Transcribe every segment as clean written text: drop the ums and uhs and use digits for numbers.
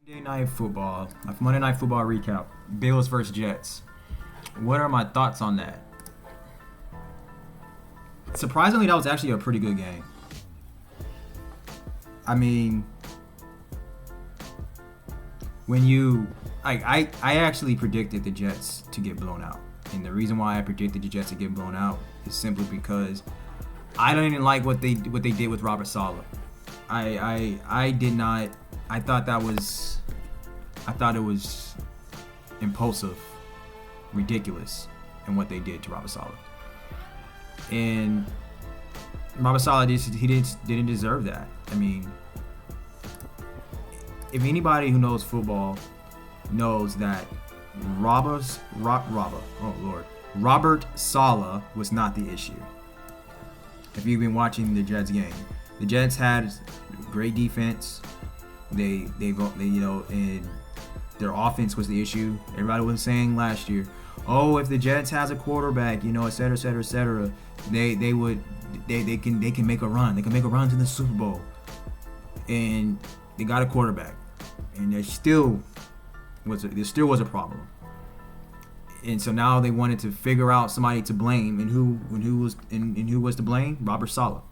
Monday Night Football. Monday Night Football recap. Bills versus Jets. What are my thoughts on that? Surprisingly, that was actually a pretty good game. I mean, I actually predicted the Jets to get blown out. And the reason why I predicted the Jets to get blown out is simply because I don't even like what they did with Robert Salah. I did not. I thought it was impulsive, ridiculous, in what they did to Robert Salah. And Robert Salah didn't deserve that. I mean, if anybody who knows football knows that Robert Salah was not the issue. If you've been watching the Jets game, the Jets had great defense. They and their offense was the issue. Everybody was saying last year, oh, if the Jets has a quarterback, et cetera, et cetera, et cetera, they can make a run. They can make a run to the Super Bowl. And they got a quarterback, and there still was a problem. And so now they wanted to figure out somebody to blame, and who was to blame? Robert Salah.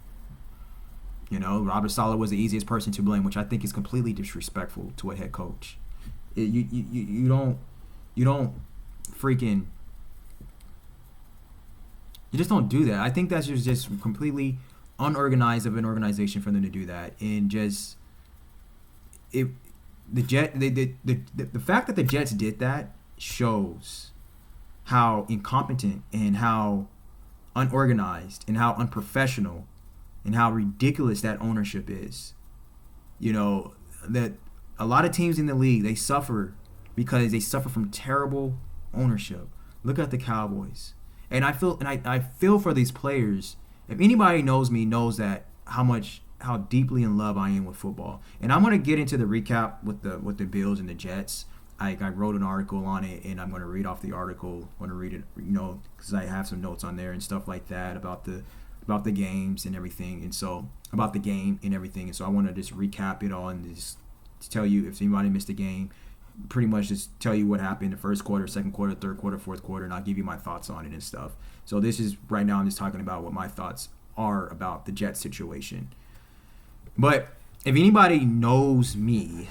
Robert Salah was the easiest person to blame, which I think is completely disrespectful to a head coach. You just don't do that. I think that's just completely unorganized of an organization for them to do that. And just the fact that the Jets did that shows how incompetent and how unorganized and how unprofessional and how ridiculous that ownership is. That a lot of teams in the league, they suffer because they suffer from terrible ownership. Look at the Cowboys. And I feel for these players. If anybody knows me, knows that how deeply in love I am with football. And I'm going to get into the recap with the Bills and the Jets. I wrote an article on it, and I'm going to read off the article. I'm going to read it, because I have some notes on there and stuff like that about the games and everything, and so about the game and everything. And so I want to just recap it all and just tell you if anybody missed a game, pretty much just tell you what happened in the first quarter, second quarter, third quarter, fourth quarter, and I'll give you my thoughts on it and stuff. So this is right now I'm just talking about what my thoughts are about the Jets situation. But if anybody knows me,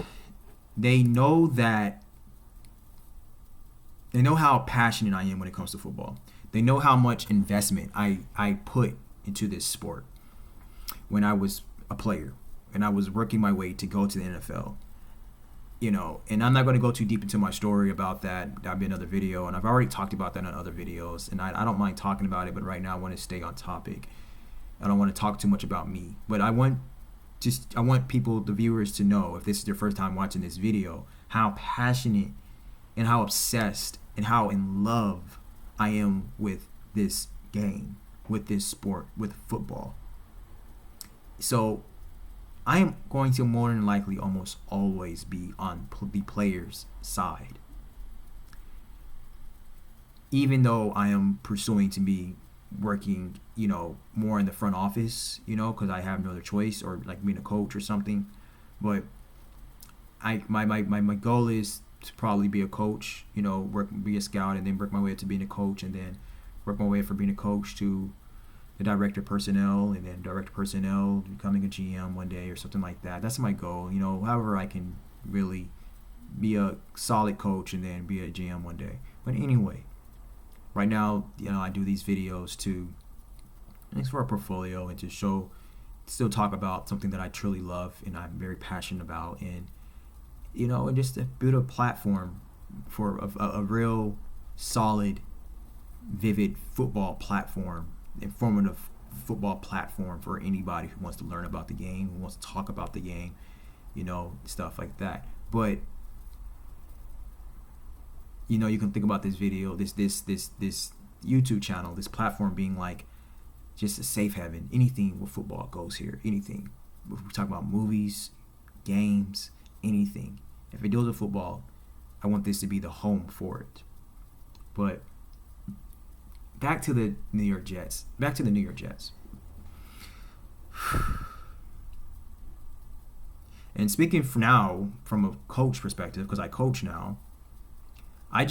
they know how passionate I am when it comes to football. They know how much investment I put into this sport when I was a player and I was working my way to go to the NFL. And I'm not going to go too deep into my story about that. That'll be another video, and I've already talked about that in other videos, and I don't mind talking about it, but right now I want to stay on topic. I don't want to talk too much about me, but I want people, the viewers, to know, if this is their first time watching this video, how passionate and how obsessed and how in love I am with this game, with this sport, with football. So I am going to more than likely almost always be on the player's side, even though I am pursuing to be working, more in the front office, because I have no other choice, or like being a coach or something. But my goal is to probably be a coach, be a scout, and then work my way up to being a coach, and then work my way up from being a coach to the director of personnel, and then director of personnel becoming a GM one day or something like that. That's my goal. However I can really be a solid coach and then be a GM one day. But anyway, right now, I do these videos it's for a portfolio and to still talk about something that I truly love and I'm very passionate about, and and just to build a platform for a real solid, vivid football platform, informative football platform for anybody who wants to learn about the game, who wants to talk about the game, stuff like that. But you can think about this video, this YouTube channel, this platform being like just a safe haven. Anything with football goes here. Anything. We're talking about movies, games, anything. If it deals with football, I want this to be the home for it. But back to the New York Jets. And speaking for now from a coach perspective, because I coach now, I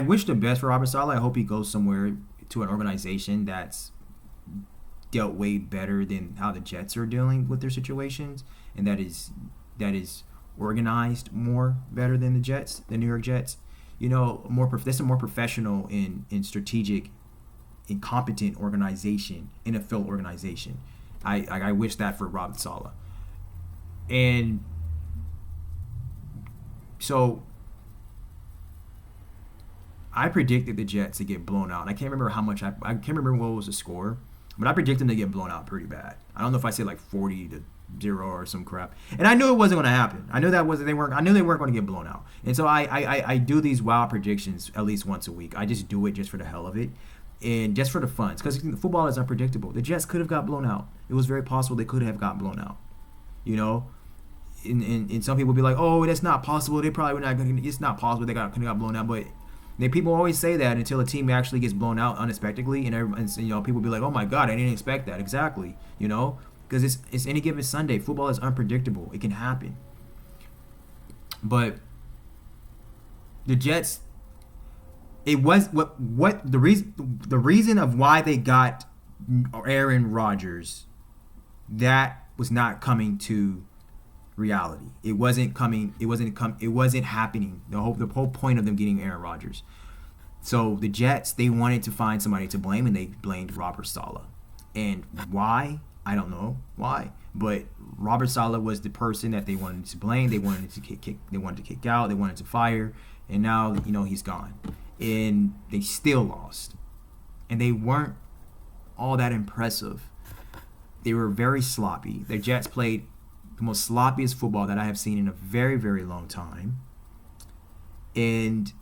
wish the best for Robert Salah. I hope he goes somewhere to an organization that's dealt way better than how the Jets are dealing with their situations, and that is organized more better than the New York Jets. That's a more professional and strategic and competent organization, NFL organization. I wish that for Robert Salah. And so I predicted the Jets to get blown out. I can't remember how much I can't remember what was the score, but I predicted them to get blown out pretty bad. I don't know if I said like 40-0 or some crap. And I knew it wasn't going to happen. I knew they weren't going to get blown out. And so I do these wild predictions at least once a week. I just do it just for the hell of it and just for the fun, because football is unpredictable. The Jets could have got blown out. It was very possible they could have got blown out. And some people be like, oh, that's not possible. They probably were not going to. It's not possible they could have got blown out. But people always say that until a team actually gets blown out unexpectedly, and people be like, oh my God, I didn't expect that. Exactly, because it's any given Sunday. Football is unpredictable. It can happen. But the Jets, it was what the reason of why they got Aaron Rodgers, that was not coming to reality. It wasn't happening. The whole point of them getting Aaron Rodgers. So the Jets, they wanted to find somebody to blame, and they blamed Robert Salah. And why? I don't know why. But Robert Salah was the person that they wanted to blame. They wanted to kick out. They wanted to fire. And now, he's gone. And they still lost. And they weren't all that impressive. They were very sloppy. The Jets played the most sloppiest football that I have seen in a very, very long time. And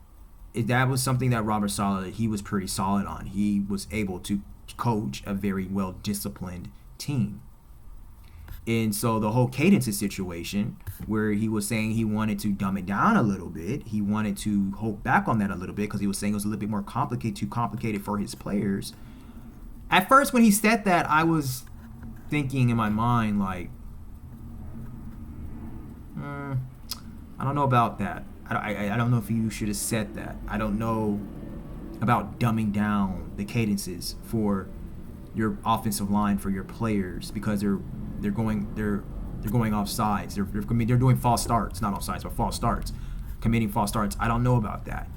that was something that Robert Salah, he was pretty solid on. He was able to coach a very well-disciplined team. And so the whole Cadence situation, where he was saying he wanted to dumb it down a little bit, he wanted to hold back on that a little bit because he was saying it was a little bit more too complicated for his players. At first, when he said that, I was thinking in my mind, like, I don't know about that. I don't know if you should have said that. I don't know about dumbing down the cadences for your offensive line, for your players, because they're going off sides. They're doing false starts, not off sides, but false starts, committing false starts. I don't know about that.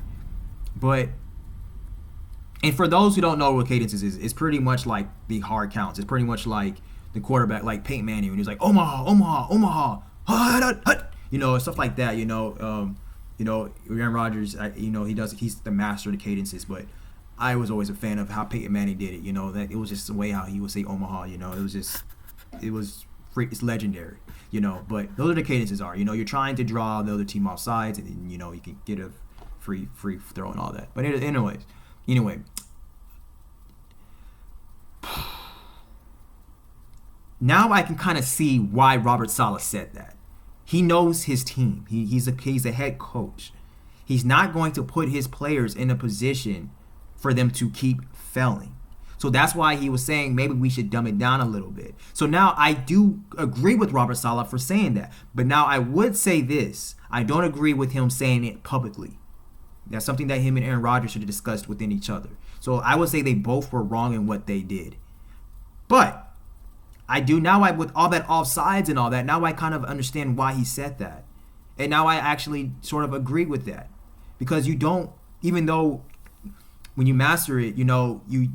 And for those who don't know what cadences is, it's pretty much like the hard counts. It's pretty much like the quarterback, like Peyton Manning, when he's like Omaha, stuff like that. Aaron Rodgers, he's the master of the cadences. But I was always a fan of how Peyton Manning did it. That it was just the way how he would say Omaha. It's legendary. But those are the cadences are. You're trying to draw the other team off sides, and then, you can get a free throw and all that. But anyway. Now I can kind of see why Robert Salah said that. He knows his team. He's a head coach. He's not going to put his players in a position for them to keep failing. So that's why he was saying maybe we should dumb it down a little bit. So now I do agree with Robert Salah for saying that. But now I would say this. I don't agree with him saying it publicly. That's something that him and Aaron Rodgers should have discussed within each other. So I would say they both were wrong in what they did. But with all that offsides and all that, now I kind of understand why he said that. And now I actually sort of agree with that. Because even though when you master it,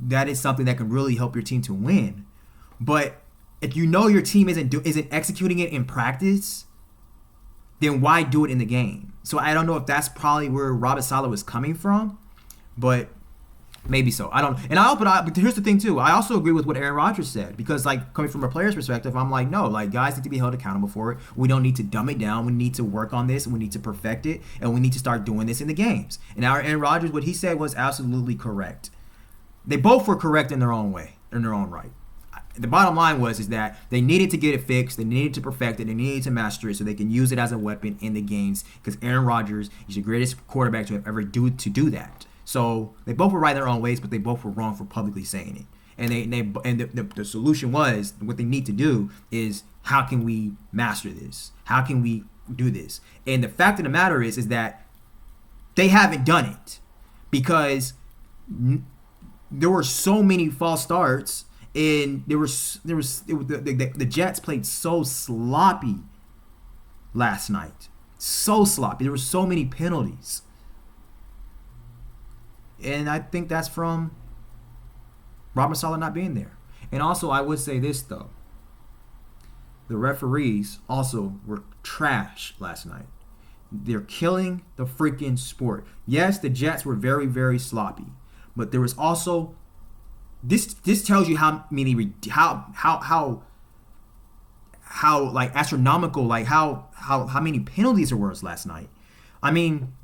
that is something that can really help your team to win. But if your team isn't executing it in practice, then why do it in the game? So I don't know if that's probably where Robert Salah was coming from, but maybe so. I don't. But here's the thing too. I also agree with what Aaron Rodgers said, because coming from a player's perspective, I'm like, no, guys need to be held accountable for it. We don't need to dumb it down. We need to work on this, and we need to perfect it, and we need to start doing this in the games. And Aaron Rodgers, what he said was absolutely correct. They both were correct in their own way, in their own right. The bottom line is that they needed to get it fixed, they needed to perfect it, they needed to master it so they can use it as a weapon in the games, because Aaron Rodgers is the greatest quarterback to have ever do that. So they both were right in their own ways, but they both were wrong for publicly saying it. And the solution was, what they need to do is, how can we master this? How can we do this? And the fact of the matter is that they haven't done it, because there were so many false starts, and the Jets played so sloppy last night. So sloppy. There were so many penalties. And I think that's from Robert Salah not being there. And also, I would say this, though. The referees also were trash last night. They're killing the freaking sport. Yes, the Jets were very, very sloppy. But there was also... This tells you how many... How like astronomical, like how many penalties there was last night. I mean...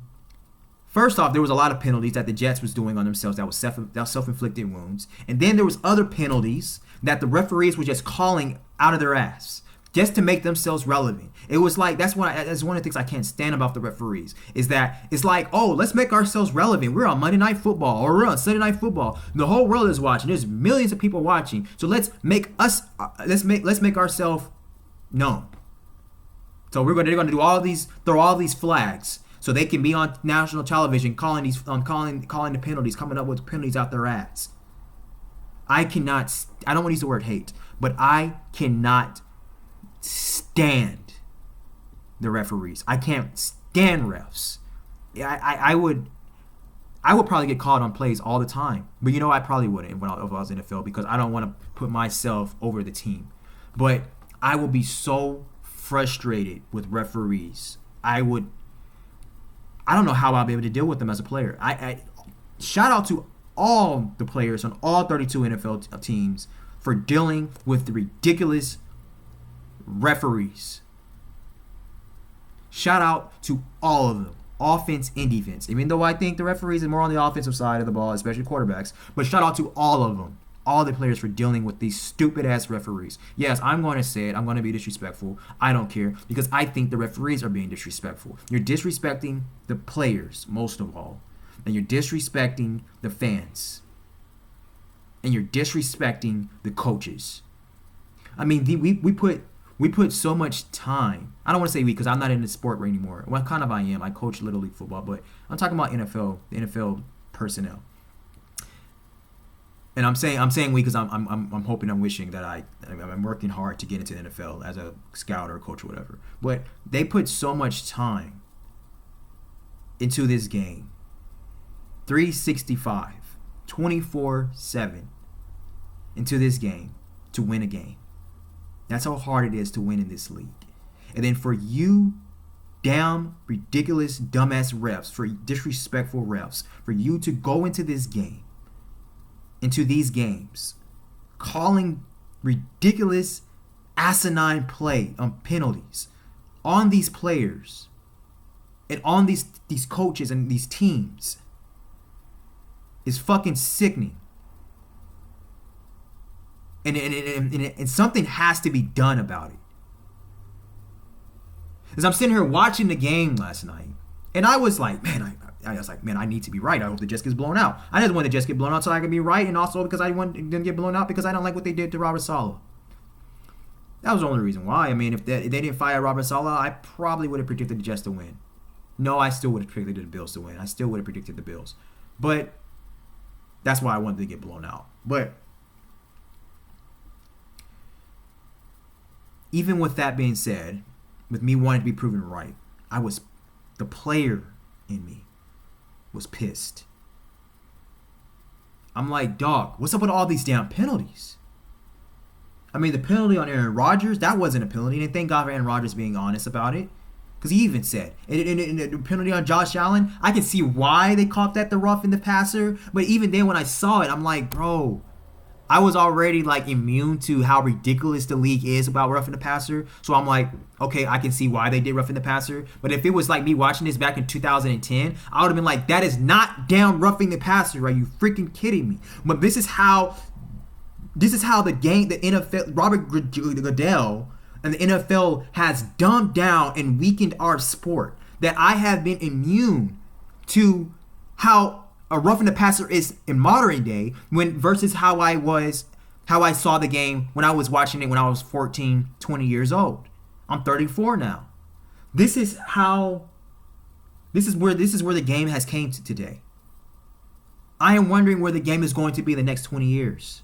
First off, there was a lot of penalties that the Jets was doing on themselves that was self-inflicted wounds. And then there was other penalties that the referees were just calling out of their ass just to make themselves relevant. It was like, that's one of the things I can't stand about the referees, is that it's like, oh, let's make ourselves relevant. We're on Monday Night Football, or we're on Sunday Night Football. The whole world is watching. There's millions of people watching. So let's make ourselves known. So they're going to do throw all these flags, so they can be on national television calling the penalties, coming up with penalties out their ass. I don't want to use the word hate, but I cannot stand the referees. I can't stand refs. I would probably get called on plays all the time, but I probably wouldn't if I was in the NFL, because I don't want to put myself over the team. But I will be so frustrated with referees. I don't know how I'll be able to deal with them as a player. I shout out to all the players on all 32 NFL teams for dealing with the ridiculous referees. Shout out to all of them, offense and defense. Even though I think the referees are more on the offensive side of the ball, especially quarterbacks, but shout out to all of them. All the players for dealing with these stupid-ass referees. Yes, I'm going to say it. I'm going to be disrespectful. I don't care, because I think the referees are being disrespectful. You're disrespecting the players, most of all. And you're disrespecting the fans. And you're disrespecting the coaches. I mean, we put so much time. I don't want to say we, because I'm not in the sport anymore. Well, kind of I am. I coach Little League football, but I'm talking about the NFL personnel. And I'm saying we, because I'm hoping, I'm wishing that I'm working hard to get into the NFL as a scout or a coach or whatever. But they put so much time into this game, 365, 24/7, into this game to win a game. That's how hard it is to win in this league. And then for you damn ridiculous dumbass refs, for disrespectful refs, for you to go into these games, calling ridiculous, asinine play on penalties on these players and on these coaches and these teams, is fucking sickening. And something has to be done about it. As I'm sitting here watching the game last night, and I was like, I need to be right. I hope the Jets gets blown out. I didn't want the Jets get blown out so I could be right, and also because I didn't get blown out because I don't like what they did to Robert Salah. That was the only reason why. I mean, if they didn't fire Robert Salah, I probably would have predicted the Jets to win. No, I still would have predicted the Bills to win. I still would have predicted the Bills. But that's why I wanted to get blown out. But even with that being said, with me wanting to be proven right, the player in me was pissed. I'm like, dog, what's up with all these damn penalties? I mean, the penalty on Aaron Rodgers, that wasn't a penalty. And thank God for Aaron Rodgers being honest about it. Because he even said, and the penalty on Josh Allen, I can see why they caught that, the rough in the passer. But even then when I saw it, I'm like, bro, I was already like immune to how ridiculous the league is about roughing the passer. So I'm like, okay, I can see why they did roughing the passer. But if it was like me watching this back in 2010, I would have been like, that is not down roughing the passer. Are you freaking kidding me? But this is how the NFL, Robert Goodell and the NFL has dumbed down and weakened our sport. That I have been immune to how a roughing the passer is in modern day when versus how I saw the game when I was watching it when I was 14, 20 years old. I'm 34 now. This is where the game has came to today. I am wondering where the game is going to be in the next 20 years.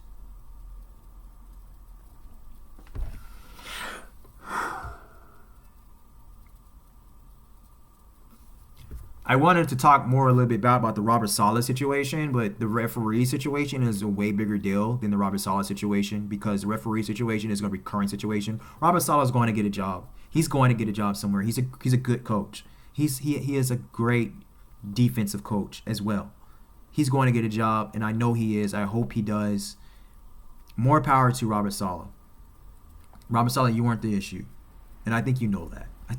I wanted to talk more a little bit about the Robert Salah situation, but the referee situation is a way bigger deal than the Robert Salah situation because the referee situation is going to be a current situation. Robert Salah is going to get a job. He's going to get a job somewhere. He's a good coach. He is a great defensive coach as well. He's going to get a job, and I know he is. I hope he does. More power to Robert Salah. Robert Salah, you weren't the issue, and I think you know that. And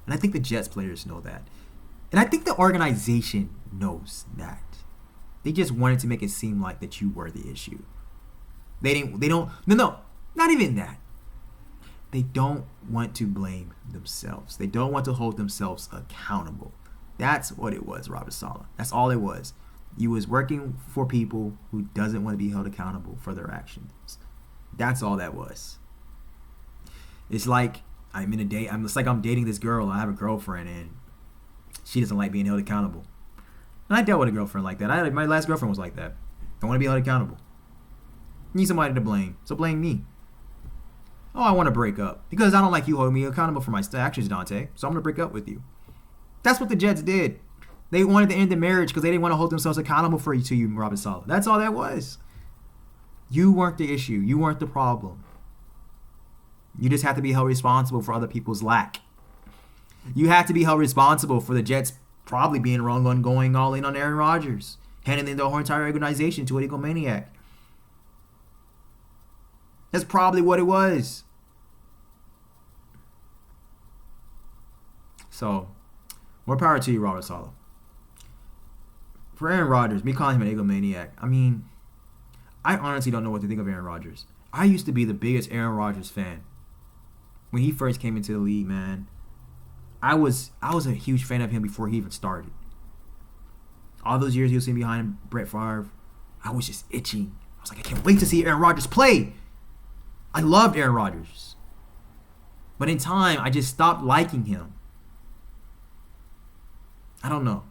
I think the Jets players know that. And I think the organization knows that. They just wanted to make it seem like that you were the issue. Not even that. They don't want to blame themselves. They don't want to hold themselves accountable. That's what it was, Robert Salah. That's all it was. You was working for people who doesn't want to be held accountable for their actions. That's all that was. It's like I'm dating this girl. I have a girlfriend and she doesn't like being held accountable. And I dealt with a girlfriend like that. My last girlfriend was like that. I want to be held accountable. Need somebody to blame. So blame me. Oh, I want to break up. Because I don't like you holding me accountable for my actions, Dante. So I'm going to break up with you. That's what the Jets did. They wanted to end the marriage because they didn't want to hold themselves accountable to you, Robert Salah. That's all that was. You weren't the issue. You weren't the problem. You just have to be held responsible for other people's lack. You have to be held responsible for the Jets probably being wrong on going all in on Aaron Rodgers, handing the whole entire organization to an egomaniac. That's probably what it was. So, more power to you, Robert Salah. For Aaron Rodgers, me calling him an egomaniac, I mean, I honestly don't know what to think of Aaron Rodgers. I used to be the biggest Aaron Rodgers fan. When he first came into the league, man, I was a huge fan of him before he even started. All those years he was sitting behind Brett Favre, I was just itching. I was like, I can't wait to see Aaron Rodgers play. I loved Aaron Rodgers. But in time, I just stopped liking him. I don't know.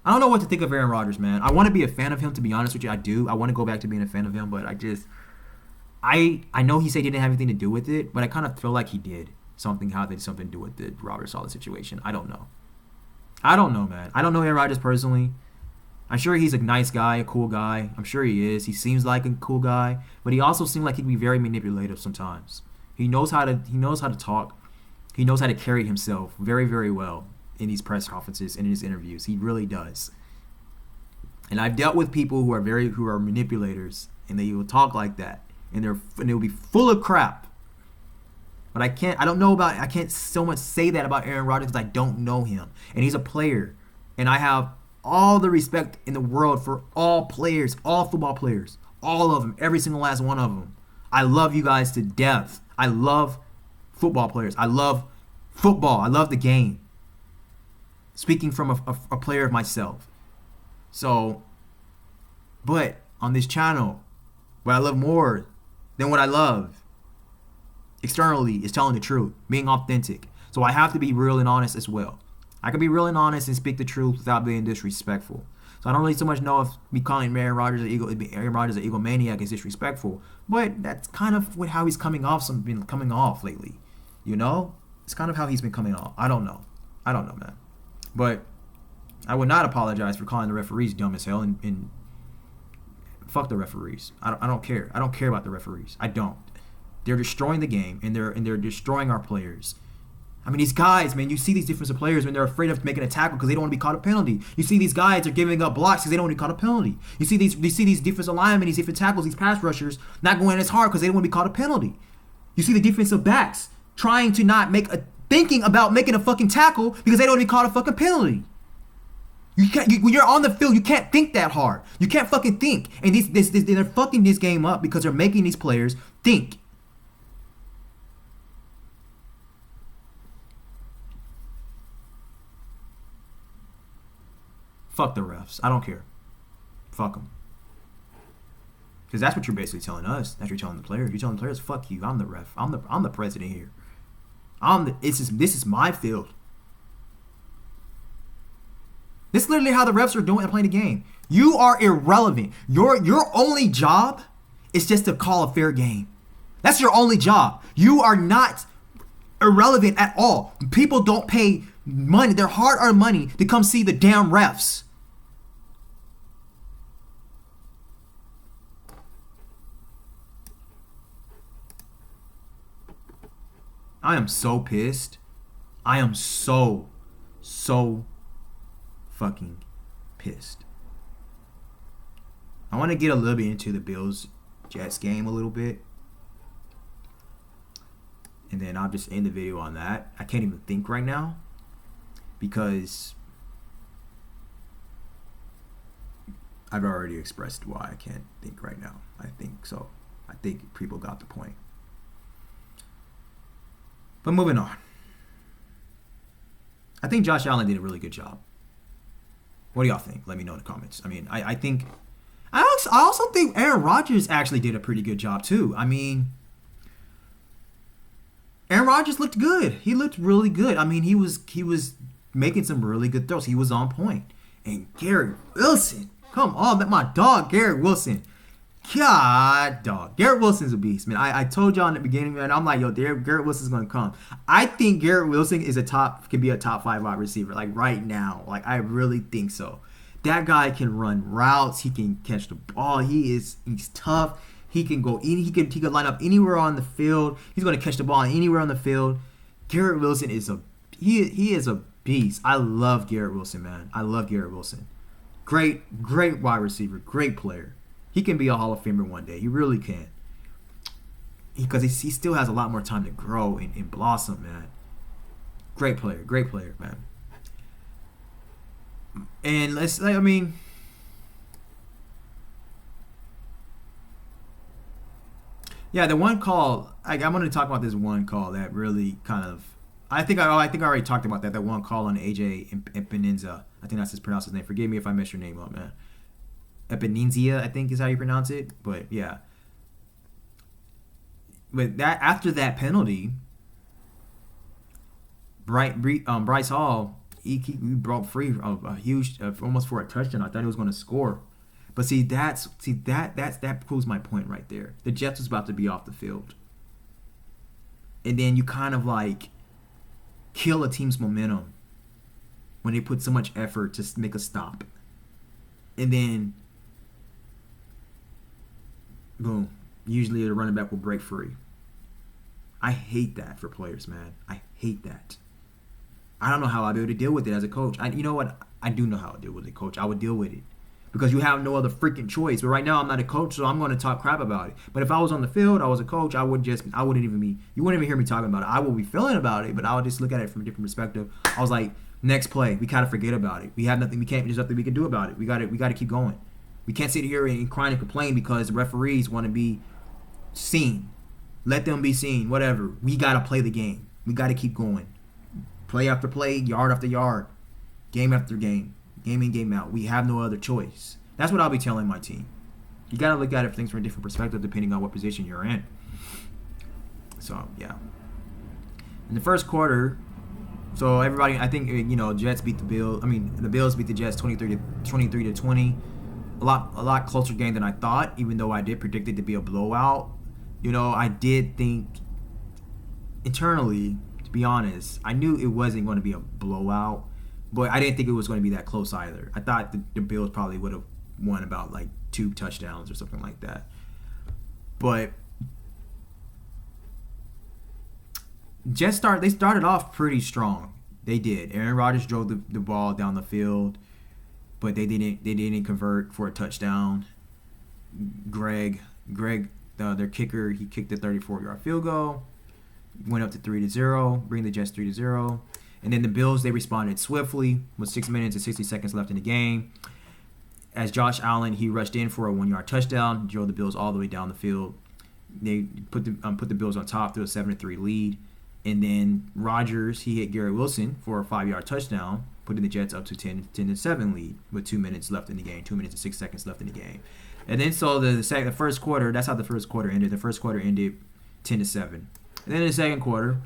I don't know what to think of Aaron Rodgers, man. I want to be a fan of him, to be honest with you. I do. I want to go back to being a fan of him, but I know he said he didn't have anything to do with it, but I kind of feel like he did. Something to do with the Robert Salah situation. I don't know. Man. I don't know Aaron Rodgers personally. I'm sure he's a nice guy, a cool guy. I'm sure he is. He seems like a cool guy, but he also seems like he can be very manipulative sometimes. He knows how to talk. He knows how to carry himself very, very well in these press conferences and in his interviews. He really does. And I've dealt with people who are manipulators, and they will talk like that, and they'll be full of crap. But I can't so much say that about Aaron Rodgers because I don't know him. And he's a player. And I have all the respect in the world for all players, all football players, all of them, every single last one of them. I love you guys to death. I love football players. I love football. I love the game. Speaking from a player of myself. So, but on this channel, what I love more than what I love externally is telling the truth, being authentic. So I have to be real and honest as well. I can be real and honest and speak the truth without being disrespectful. So I don't really so much know if me calling Aaron Rodgers an egomaniac is disrespectful, but that's kind of how he's coming off lately. You know, it's kind of how he's been coming off. I don't know, man. But I would not apologize for calling the referees dumb as hell and fuck the referees. I don't care. I don't care about the referees. I don't. They're destroying the game, and they're destroying our players. I mean, these guys, man, you see these defensive players when they're afraid of making a tackle because they don't want to be caught a penalty. You see these guys are giving up blocks because they don't want to be caught a penalty. You see these defensive linemen, these defensive tackles, these pass rushers not going as hard because they don't want to be caught a penalty. You see the defensive backs trying to not thinking about making a fucking tackle because they don't want to be caught a fucking penalty. When you're on the field, you can't think that hard. You can't fucking think. And they're fucking this game up because they're making these players think. Fuck the refs. I don't care. Fuck them. Because that's what you're basically telling us. That's what you're telling the players. You're telling the players, fuck you. I'm the ref. I'm the president here. This is my field. This is literally how the refs are doing and playing the game. You are irrelevant. Your only job is just to call a fair game. That's your only job. You are not irrelevant at all. People don't pay money, their hard-earned money, to come see the damn refs. I am so pissed. I am so fucking pissed. I want to get a little bit into the Bills-Jets game a little bit. And then I'll just end the video on that. I can't even think right now. Because I've already expressed why I can't think right now. I think people got the point. But moving on. I think Josh Allen did a really good job. What do y'all think? Let me know in the comments. I mean, I think... I also think Aaron Rodgers actually did a pretty good job, too. I mean... Aaron Rodgers looked good. He looked really good. I mean, he was making some really good throws. He was on point. And Garrett Wilson. Come on, my dog, Garrett Wilson. God, dog. Garrett Wilson's a beast, man. I told y'all in the beginning, man. I'm like, yo, Garrett Wilson's gonna come. I think Garrett Wilson can be a top 5 wide receiver, like right now. Like, I really think so. That guy can run routes. He can catch the ball. He's tough. He can go. He can line up anywhere on the field. He's gonna catch the ball anywhere on the field. Garrett Wilson is he is a beast. I love Garrett Wilson, man. I love Garrett Wilson. Great wide receiver. Great player. He can be a Hall of Famer one day. He really can. Because he still has a lot more time to grow and blossom, man. Great player, man. And yeah, the one call, I'm going to talk about this one call that really kind of, I think I already talked about that. That one call on AJ Epenesa. I think that's pronounced his name. Forgive me if I mess your name up, man. Epenesa, I think is how you pronounce it. But yeah. But that after that penalty, Bryce Hall, he broke free of a huge, almost for a touchdown. I thought he was going to score. But that proves my point right there. The Jets was about to be off the field. And then you kind of like kill a team's momentum when they put so much effort to make a stop. And then boom, usually the running back will break free. I hate that for players, man. I hate that. I don't know how I'd be able to deal with it as a coach. You know what? I do know how to deal with it, coach. I would deal with it. Because you have no other freaking choice. But right now, I'm not a coach, so I'm going to talk crap about it. But if I was on the field, I was a coach, you wouldn't even hear me talking about it. I would be feeling about it, but I would just look at it from a different perspective. I was like, next play, we kind of forget about it. We have nothing, there's nothing we can do about it. We got to keep going. We can't sit here and cry and complain because the referees want to be seen. Let them be seen, whatever. We got to play the game. We got to keep going. Play after play, yard after yard, game after game. Game in, game out. We have no other choice. That's what I'll be telling my team. You got to look at things from a different perspective depending on what position you're in. So, yeah. In the first quarter, so everybody, I think, Jets beat the Bills. The Bills beat the Jets 23-20. A lot closer game than I thought, even though I did predict it to be a blowout. I did think internally, to be honest, I knew it wasn't going to be a blowout. But I didn't think it was going to be that close either. I thought the Bills probably would have won about like 2 touchdowns or something like that. But Jets started off pretty strong. They did. Aaron Rodgers drove the ball down the field, but they didn't convert for a touchdown. Greg, their kicker, he kicked a 34-yard field goal, went up to 3-0, bring the Jets 3-0. And then the Bills, they responded swiftly with 6 minutes and 60 seconds left in the game. As Josh Allen, he rushed in for a 1-yard touchdown, drove the Bills all the way down the field. They put the Bills on top through a 7-3 lead. And then Rodgers, he hit Garrett Wilson for a 5-yard touchdown. putting the Jets up to 10-7 lead with 2 minutes left in the game, 2 minutes and 6 seconds left in the game. And then so the first quarter, that's how the first quarter ended. The first quarter ended 10-7. And then in the second quarter,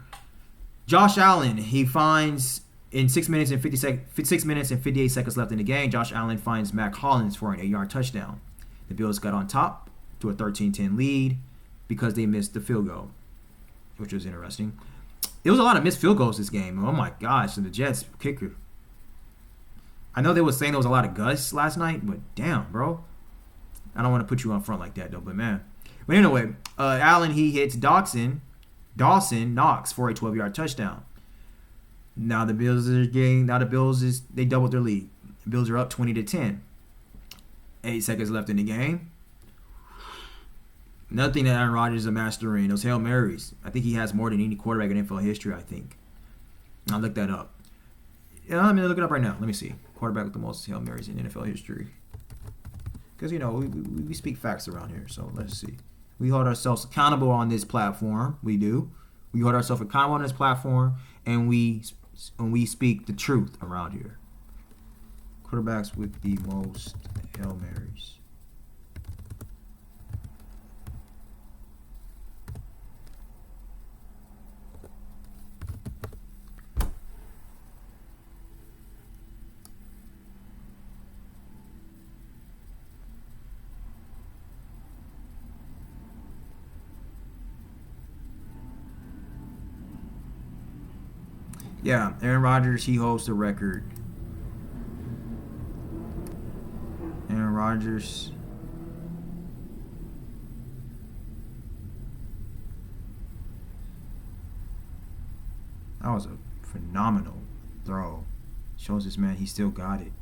Josh Allen, he finds in 6 minutes and 58 seconds left in the game, Josh Allen finds Mac Hollins for an 8-yard touchdown. The Bills got on top to a 13-10 lead because they missed the field goal, which was interesting. There was a lot of missed field goals this game. Oh my gosh, and the Jets kicker. I know they were saying there was a lot of gusts last night, but damn, bro. I don't want to put you on front like that, though, but man. But anyway, Allen, he hits Dawson Knox for a 12-yard touchdown. Now the Bills they doubled their lead. The Bills are up 20-10. 8 seconds left in the game. Nothing that Aaron Rodgers is a master in. Those Hail Marys. I think he has more than any quarterback in NFL history, I think. I'll look that up. Yeah, let me look it up right now. Let me see. Quarterback with the most Hail Marys in NFL history. Because, we speak facts around here, so let's see. We hold ourselves accountable on this platform. We do. We hold ourselves accountable on this platform, and we speak the truth around here. Quarterbacks with the most Hail Marys. Yeah, Aaron Rodgers, he holds the record. Aaron Rodgers. That was a phenomenal throw. Shows this man, he still got it.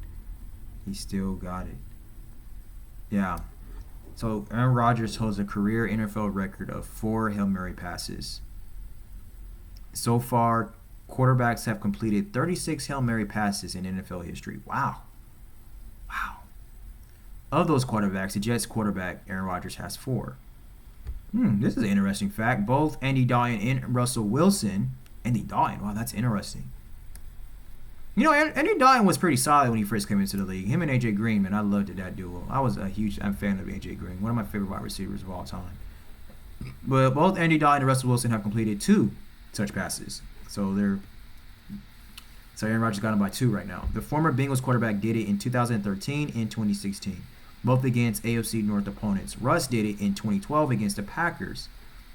Yeah. So Aaron Rodgers holds a career NFL record of 4 Hail Mary passes. So far, quarterbacks have completed 36 Hail Mary passes in NFL history. Wow. Of those quarterbacks, the Jets quarterback, Aaron Rodgers, has 4. This is an interesting fact. Both Andy Dalton and Russell Wilson. Andy Dalton, wow, that's interesting. Andy Dalton was pretty solid when he first came into the league. Him and AJ Green, man, I loved that duo. I was a huge fan of AJ Green, one of my favorite wide receivers of all time. But both Andy Dalton and Russell Wilson have completed 2 such passes. So Aaron Rodgers got him by 2 right now. The former Bengals quarterback did it in 2013 and 2016, both against AFC North opponents. Russ did it in 2012 against the Packers,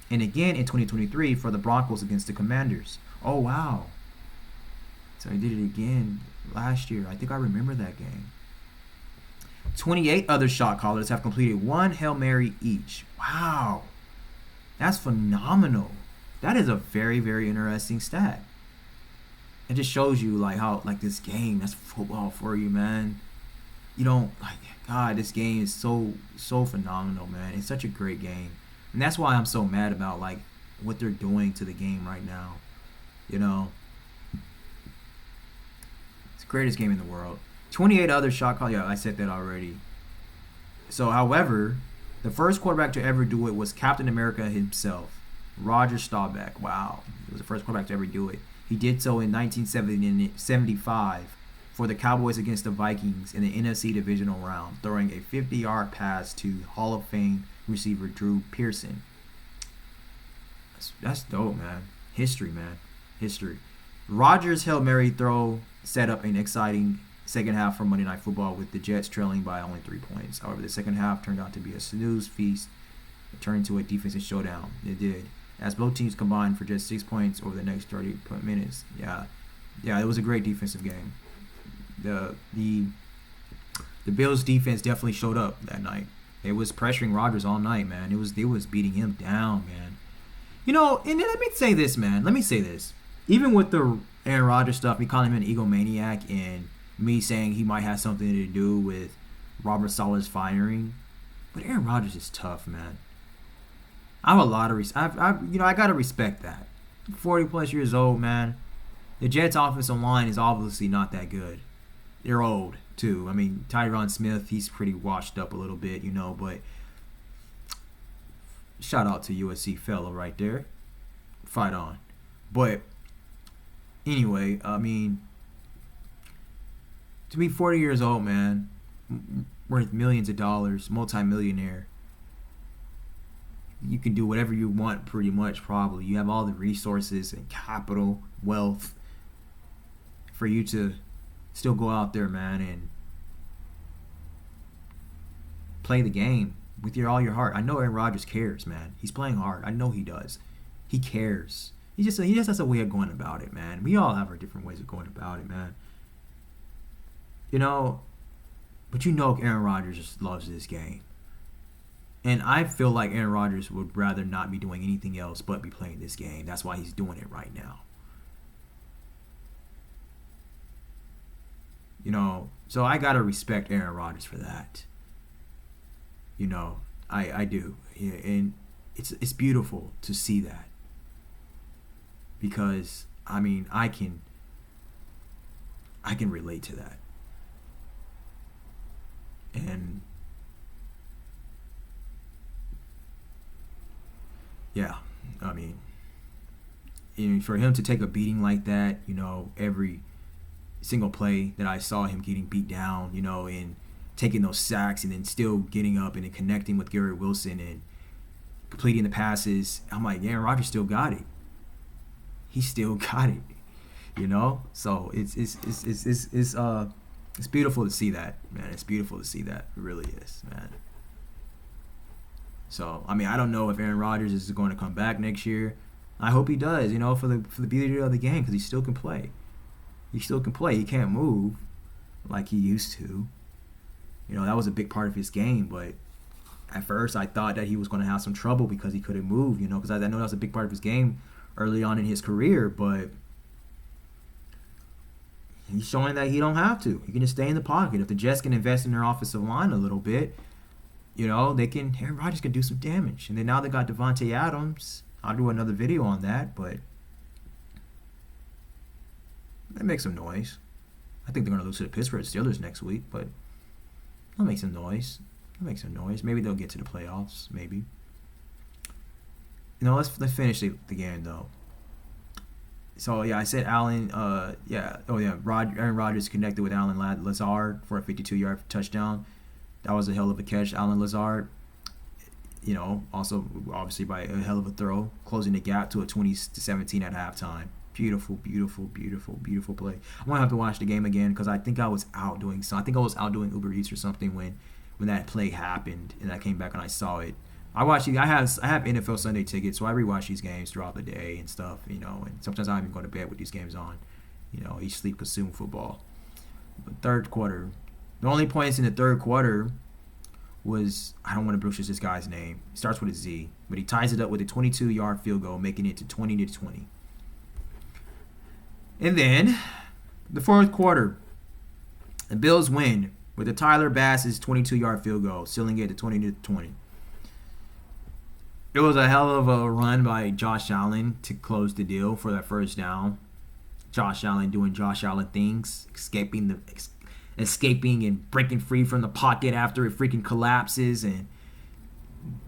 and again in 2023 for the Broncos against the Commanders. Oh, wow. So he did it again last year. I think I remember that game. 28 other shot callers have completed 1 Hail Mary each. Wow. That's phenomenal. That is a very, very interesting stat. It just shows you how this game, that's football for you, man. God, this game is so phenomenal, man. It's such a great game. And that's why I'm so mad about what they're doing to the game right now. It's the greatest game in the world. 28 other shot callers. Yeah, I said that already. So, however, the first quarterback to ever do it was Captain America himself, Roger Staubach. Wow. He was the first quarterback to ever do it. He did so in 1975 for the Cowboys against the Vikings in the NFC divisional round, throwing a 50-yard pass to Hall of Fame receiver Drew Pearson. That's dope, man. History, man. History. Rodgers' Hail Mary throw set up an exciting second half for Monday Night Football with the Jets trailing by only 3 points. However, the second half turned out to be a snooze feast. It turned into a defensive showdown. It did. As both teams combined for just 6 points over the next 30 minutes. Yeah, it was a great defensive game. The Bills' defense definitely showed up that night. It was pressuring Rodgers all night, man. They was beating him down, man. And let me say this, man. Even with the Aaron Rodgers stuff, me calling him an egomaniac and me saying he might have something to do with Robert Salah's firing, but Aaron Rodgers is tough, man. I have a lot of I gotta respect that. 40+ years old, man. The Jets' offensive line is obviously not that good. They're old too. I mean, Tyron Smith, he's pretty washed up a little bit, but shout out to USC fella right there. Fight on. But anyway, I mean, To be 40 years old, man, worth millions of dollars, multi-millionaire, you can do whatever you want pretty much, probably. You have all the resources and capital, wealth for you to still go out there, man, and play the game with all your heart. I know Aaron Rodgers cares, man. He's playing hard. I know he does. He cares. He just has a way of going about it, man. We all have our different ways of going about it, man. You know, but you know Aaron Rodgers just loves this game. And I feel like Aaron Rodgers would rather not be doing anything else but be playing this game. That's why he's doing it right now. You know, so I gotta respect Aaron Rodgers for that. You know, I do. Yeah, and it's beautiful to see that. Because I mean, I can relate to that. And yeah, I mean, for him to take a beating like that, you know, every single play that I saw him getting beat down, you know, and taking those sacks and then still getting up and then connecting with Garrett Wilson and completing the passes, I'm like, Aaron Rodgers still got it. He still got it, you know. So it's beautiful to see that, man. It's beautiful to see that. It really is, man. So I mean, I don't know if Aaron Rodgers is going to come back next year. I hope he does, you know, for the beauty of the game, because he still can play. He still can play. He can't move like he used to. You know, that was a big part of his game, but at first I thought that he was going to have some trouble because he couldn't move, you know, because I know that was a big part of his game early on in his career, but he's showing that he don't have to. He can just stay in the pocket. If the Jets can invest in their offensive line a little bit, you know, Aaron Rodgers can do some damage. And then now they got Davante Adams. I'll do another video on that, but that makes some noise. I think they're going to lose to the Pittsburgh Steelers next week, but that'll make some noise. Maybe they'll get to the playoffs, maybe. You know, let's finish the game, though. So, yeah, I said Aaron Rodgers connected with Allen Lazard for a 52-yard touchdown. That was a hell of a catch, Allen Lazard. You know, also, obviously, by a hell of a throw, closing the gap to a 20-17 at halftime. Beautiful, beautiful, beautiful, beautiful play. I'm going to have to watch the game again because I think I was out doing something. I think I was out doing Uber Eats or something when that play happened, and I came back and I saw it. I have NFL Sunday tickets, so I rewatch these games throughout the day and stuff, you know, and sometimes I even go to bed with these games on. You know, eat, sleep, consume football. But third quarter, the only points in the third quarter was, I don't want to butcher this guy's name. It starts with a Z, but he ties it up with a 22-yard field goal, making it to 20-20. And then, the fourth quarter, the Bills win with the Tyler Bass's 22-yard field goal, sealing it to 20-20. It was a hell of a run by Josh Allen to close the deal for that first down. Josh Allen doing Josh Allen things, escaping and breaking free from the pocket after it freaking collapses and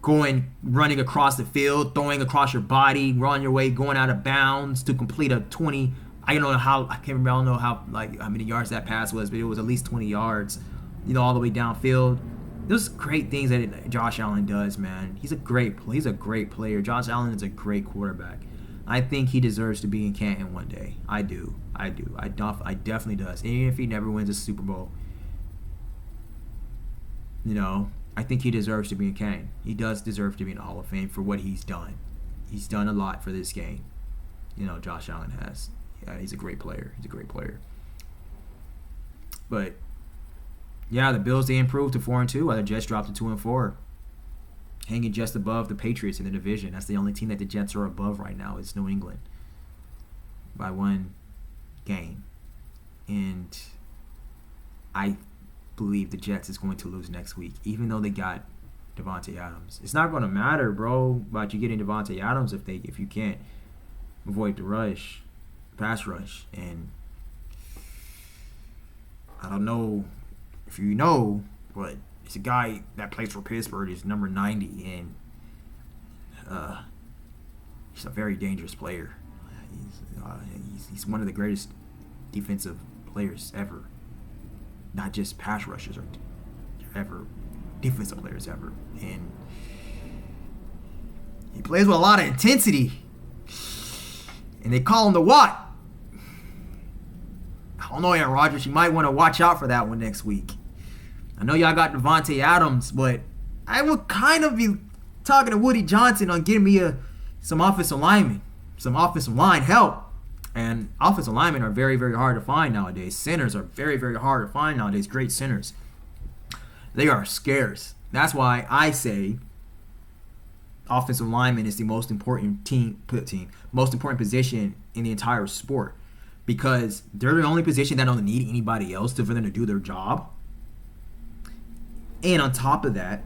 running across the field, throwing across your body, on your way, going out of bounds to complete a 20. I don't know how many yards that pass was, but it was at least 20 yards, you know, all the way downfield. Those great things that Josh Allen does, man. He's a great player. Josh Allen is a great quarterback. I think he deserves to be in Canton one day. I do. I definitely does. And even if he never wins a Super Bowl, you know, I think he deserves to be in Canton. He does deserve to be in the Hall of Fame for what he's done. He's done a lot for this game. You know, Josh Allen has. Yeah, he's a great player. But yeah, the Bills, they improved to 4-2, while the Jets dropped to 2-4, hanging just above the Patriots in the division. That's the only team that the Jets are above right now is New England by one game. And I believe the Jets is going to lose next week, even though they got Davante Adams. It's not going to matter, bro, about you getting Davante Adams if you can't avoid the pass rush. And I don't know if you know, but it's a guy that plays for Pittsburgh. Is number 90, and he's a very dangerous player. He's one of the greatest defensive players ever. not just pass rushers or ever defensive players ever. And he plays with a lot of intensity. And they call him the what? I don't know, Aaron Rodgers. You might want to watch out for that one next week. I know y'all got Devontae Adams, but I would kind of be talking to Woody Johnson on getting me some offensive linemen, some offensive line help. And offensive linemen are very, very hard to find nowadays. Centers are very, very hard to find nowadays. Great centers. They are scarce. That's why I say offensive lineman is the most important most important position in the entire sport, because they're the only position that don't need anybody else for them to do their job. And on top of that,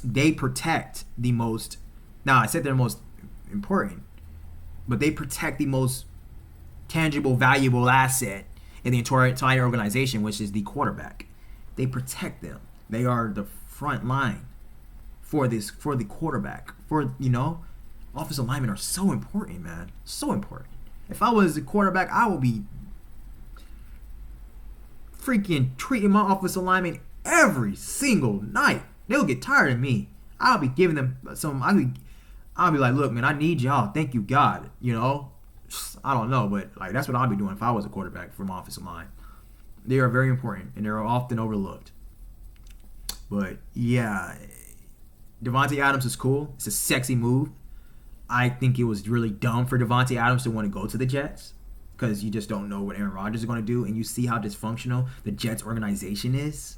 they protect the most. Now, I said they're most important, but they protect the most tangible, valuable asset in the entire organization, which is the quarterback. They protect them. They are the front line for the quarterback. Offensive linemen are so important, man. So important. If I was a quarterback, I would be freaking treating my offensive linemen every single night. They'll get tired of me. I'll be giving them some. I'll be like, look, man, I need y'all. Thank you, God. I don't know, but like that's what I'll be doing if I was a quarterback for my offensive line. They are very important, and they're often overlooked. But yeah, Devontae Adams is cool. It's a sexy move. I think it was really dumb for Devontae Adams to want to go to the Jets, because you just don't know what Aaron Rodgers is going to do, and you see how dysfunctional the Jets organization is.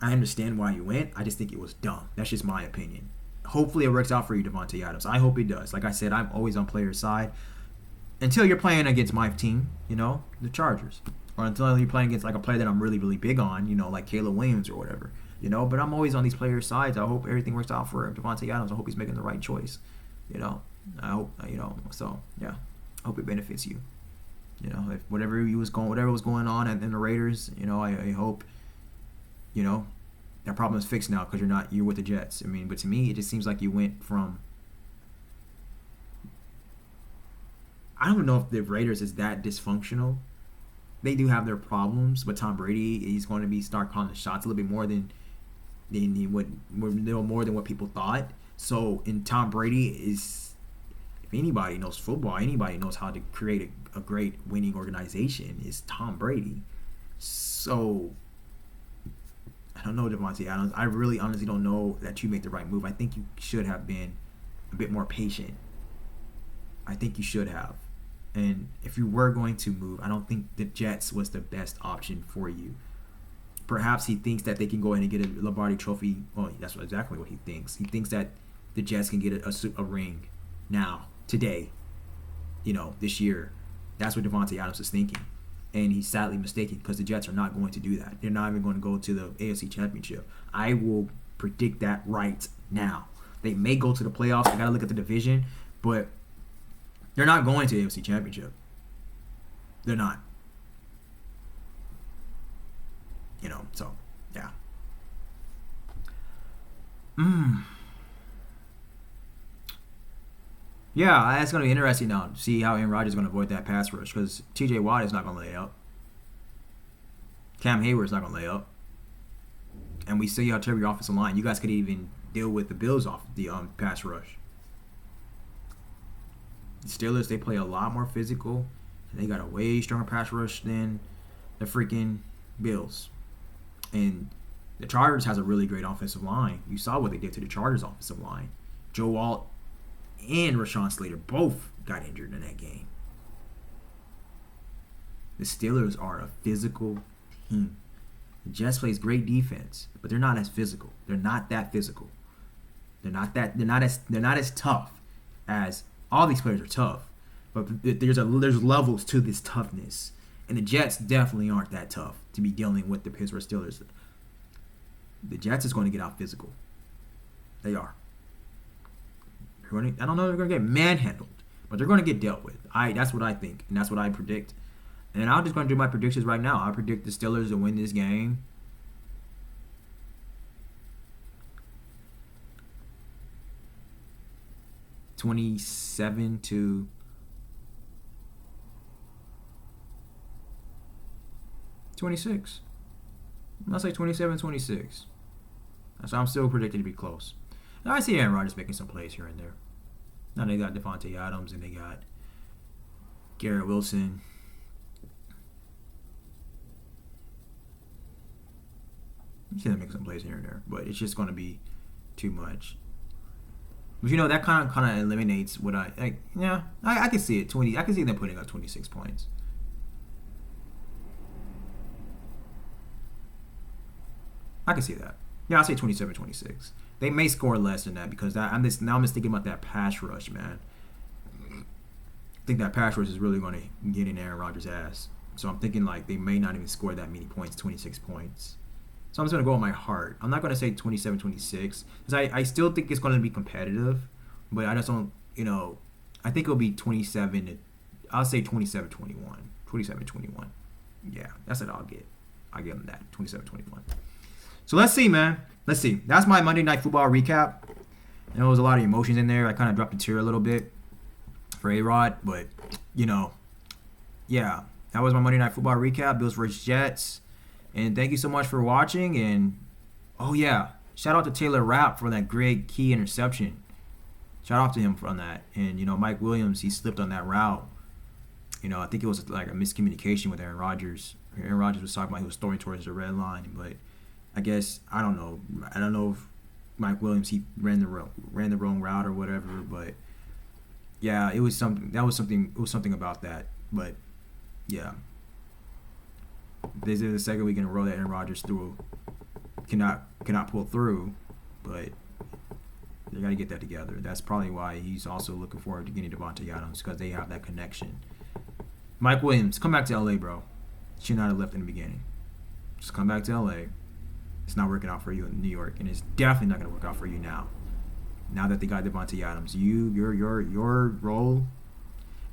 I understand why you went. I just think it was dumb. That's just my opinion. Hopefully it works out for you, Devontae Adams. I hope it does. Like I said, I'm always on player's side until you're playing against my team, the Chargers. Or until you're playing against like a player that I'm really, really big on, like Caleb Williams or whatever. But I'm always on these players' sides. I hope everything works out for Devontae Adams. I hope he's making the right choice. I hope, so yeah. I hope it benefits you. If whatever was going on in the Raiders, I hope, that problem is fixed now, because you're with the Jets. I mean, but to me, it just seems like you went from. I don't know if the Raiders is that dysfunctional. They do have their problems, but Tom Brady, he's going to start calling the shots a little bit more than what people thought. So, and Tom Brady is, if anybody knows football, anybody knows how to create a great winning organization, is Tom Brady. So, I don't know, Devontae Adams. I really honestly don't know that you make the right move. I think you should have been a bit more patient. I think you should have. And if you were going to move, I don't think the Jets was the best option for you. Perhaps he thinks that they can go in and get a Lombardi trophy. Well, that's exactly what he thinks. He thinks that the Jets can get a ring now, today, this year. That's what Devontae Adams is thinking. And he's sadly mistaken, because the Jets are not going to do that. They're not even going to go to the AFC Championship. I will predict that right now. They may go to the playoffs. I got to look at the division. But they're not going to the AFC Championship. They're not. So, yeah. Yeah, that's going to be interesting now to see how Aaron Rodgers is going to avoid that pass rush, because TJ Watt is not going to lay up. Cam Hayward's not going to lay up. And we see how terrible your offensive line. You guys could even deal with the Bills off the pass rush. The Steelers, they play a lot more physical. And they got a way stronger pass rush than the freaking Bills. And the Chargers has a really great offensive line. You saw what they did to the Chargers offensive line. Joe Alt and Rashawn Slater both got injured in that game. The Steelers are a physical team. The Jets plays great defense, but they're not as physical. They're not that physical. They're not as tough as all these players are tough. But there's levels to this toughness. And the Jets definitely aren't that tough to be dealing with the Pittsburgh Steelers. The Jets is going to get out physical. They are. I don't know if they're going to get manhandled, but they're going to get dealt with. That's what I think, and that's what I predict. And I'm just going to do my predictions right now. I predict the Steelers to win this game. 26. I'll say 27-26. So I'm still predicted to be close. Now I see Aaron Rodgers making some plays here and there. Now they got Devontae Adams and they got Garrett Wilson. You see them make some plays here and there, but it's just going to be too much. But you know that kind of eliminates what I like. Yeah, I can see it. I can see them putting up 26 points. I can see that. Yeah, I'll say 27-26. They may score less than that because I'm just thinking about that pass rush, man. I think that pass rush is really going to get in Aaron Rodgers' ass. So I'm thinking like they may not even score that many points, 26 points. So I'm just going to go with my heart. I'm not going to say 27-26 because I still think it's going to be competitive, but I just don't, I think it'll be 27. I'll say 27-21. 27-21. Yeah, that's what I'll get. I'll give them that, 27-21. So let's see, man. Let's see. That's my Monday Night Football recap. There was a lot of emotions in there. I kind of dropped a tear a little bit for A-Rod, but, yeah. That was my Monday Night Football recap, Bills vs. Jets. And thank you so much for watching. And, oh, yeah, shout out to Taylor Rapp for that great key interception. Shout out to him for that. And, Mike Williams, he slipped on that route. I think it was like a miscommunication with Aaron Rodgers. Aaron Rodgers was talking about he was throwing towards the red line, but I guess I don't know. I don't know if Mike Williams he ran the wrong route or whatever, but yeah, it was something. It was something about that. But yeah, this is the second week in a row that Aaron Rodgers cannot pull through, but they got to get that together. That's probably why he's also looking forward to getting Devontae Adams because they have that connection. Mike Williams, come back to LA, bro. Should not have left in the beginning. Just come back to LA. It's not working out for you in New York, and it's definitely not going to work out for you now. Now that they got Devontae Adams, your role,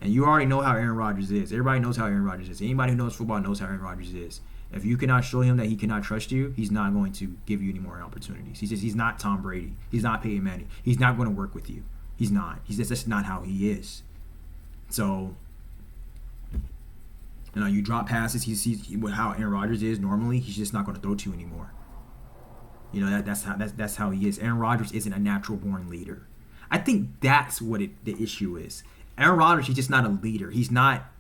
and you already know how Aaron Rodgers is. Everybody knows how Aaron Rodgers is. Anybody who knows football knows how Aaron Rodgers is. If you cannot show him that he cannot trust you, he's not going to give you any more opportunities. He's not Tom Brady. He's not Peyton Manning. He's not going to work with you. He's not. That's not how he is. So, you drop passes. He's how Aaron Rodgers is normally. He's just not going to throw to you anymore. That's how he is. Aaron Rodgers isn't a natural born leader. I think that's what the issue is. Aaron Rodgers, he's just not a leader. He's not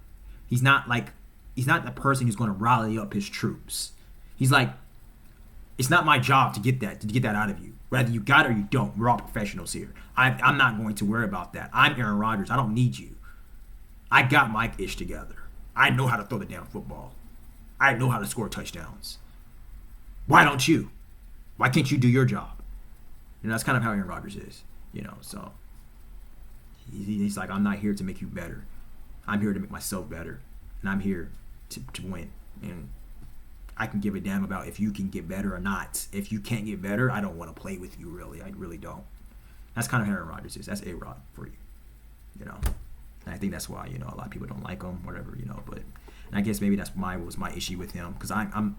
the person who's going to rally up his troops. He's like, it's not my job to get that out of you. Whether you got it or you don't, we're all professionals here. I'm not going to worry about that. I'm Aaron Rodgers. I don't need you. I got my ish together. I know how to throw the damn football. I know how to score touchdowns. Why don't you? Why can't you do your job? That's kind of how Aaron Rodgers is. So he's like, I'm not here to make you better. I'm here to make myself better. And I'm here to win. And I can give a damn about if you can get better or not. If you can't get better, I don't want to play with you, really. I really don't. That's kind of how Aaron Rodgers is. That's A-Rod for you. And I think that's why, a lot of people don't like him, whatever, but and I guess maybe that's was my issue with him. Because I'm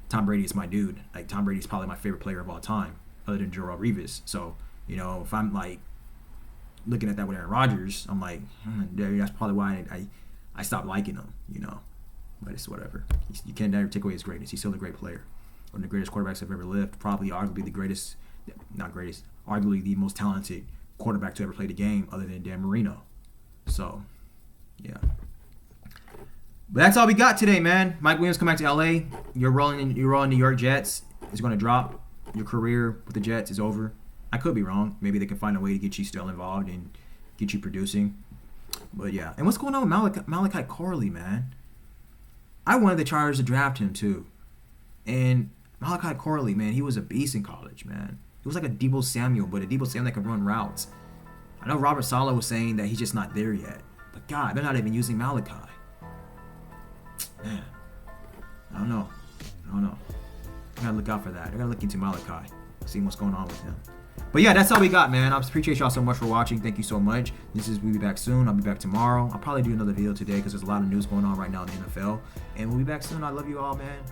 Tom Brady is my dude. Like, Tom Brady is probably my favorite player of all time, other than Joe Rivas. So, if I'm like looking at that with Aaron Rodgers, I'm like, that's probably why I stopped liking him, But it's whatever. You can't never take away his greatness. He's still a great player. One of the greatest quarterbacks I've ever lived. Probably arguably the greatest, not greatest, arguably the most talented quarterback to ever play the game, other than Dan Marino. So, yeah. But that's all we got today, man. Mike Williams come back to LA. You're rolling New York Jets. It's going to drop. Your career with the Jets is over. I could be wrong. Maybe they can find a way to get you still involved and get you producing. But yeah. And what's going on with Malachi Corley, man? I wanted the Chargers to draft him too. And Malachi Corley, man, he was a beast in college, man. He was like a Deebo Samuel, but a Deebo Samuel that could run routes. I know Robert Salah was saying that he's just not there yet. But God, they're not even using Malachi. Man, I don't know. I gotta look out for that. I gotta look into Malachi, see what's going on with him. But yeah, that's all we got, man. I appreciate y'all so much for watching. Thank you so much. We'll be back soon. I'll be back tomorrow. I'll probably do another video today because there's a lot of news going on right now in the NFL. And we'll be back soon. I love you all, man.